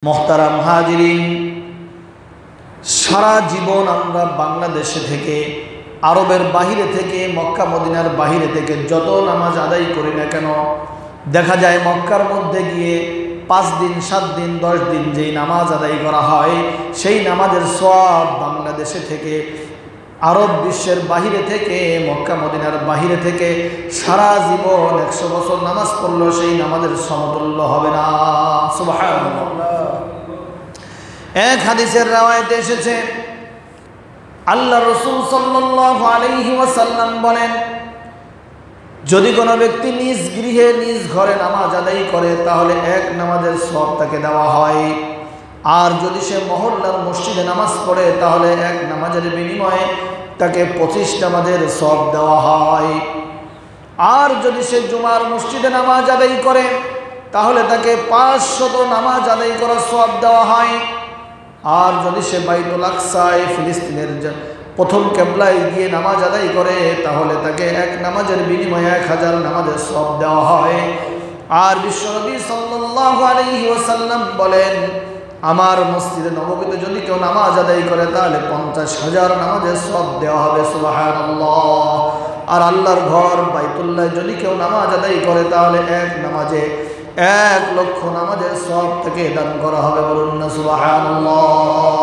মোহতারাম হাজিরিন, সারা জীবন আমরা বাংলাদেশে থেকে, আরবের বাহিরে থেকে, মক্কা মদিনার বাহিরে থেকে যত নামাজ আদায় করি না কেন, দেখা যায় মক্কার মধ্যে গিয়ে 5 দিন 7 দিন 10 দিন যেই নামাজ আদায় করা হয়, সেই নামাজের সওয়াব বাংলাদেশে থেকে, আরব বিশ্বের বাহিরে থেকে, মক্কা মদিনার বাহিরে থেকে সারা জীবন 100 বছর নামাজ পড়লেও সেই নামাজের সমতুল্য হবে না। সুবহানাল্লাহ। এক হাদিসের রাওয়ায়াতে এসেছে, আল্লাহ রাসূল সাল্লাল্লাহু আলাইহি ওয়াসাল্লাম বলেন, যদি কোনো ব্যক্তি নিজ গৃহে নিজ ঘরে নামাজ আদায় করে তাহলে 1 নামাজের সওয়াব তাকে দেওয়া হয়। আর যদি সে মহল্লার মসজিদে নামাজ পড়ে তাহলে 1 নামাজের বিনিময়ে তাকে 25 নামাজের সওয়াব দেওয়া হয়। আর যদি সে জুমার মসজিদে নামাজ আদায় করে তাহলে তাকে 500 নামাজ আদায় করার সওয়াব দেওয়া হয়। আর যদি সে বাইতুল আকসায়, ফিলিস্তিনের প্রথম কেবলায় গিয়ে নামাজ আদায় করে তাহলে তাকে 1 নামাজের বিনিময়ে 1000 নামাজের সওয়াব দেওয়া হয়। আর বিশ্বনবী সাল্লাল্লাহু আলাইহি ওয়াসাল্লাম বলেন, আমার মসজিদে নববীতে যদি কেউ নামাজ আদায় করে তাহলে 50,000 নামাজের সওয়াব দেওয়া হবে। সুবহানাল্লাহ। আর আল্লাহর ঘর বাইতুল্লাহ যদি কেউ নামাজ আদায় করে তাহলে 1 নামাজে 1 লক্ষ নামাজের সওয়াব তাকে দান করা হবে। বলুন না সুবহানাল্লাহ।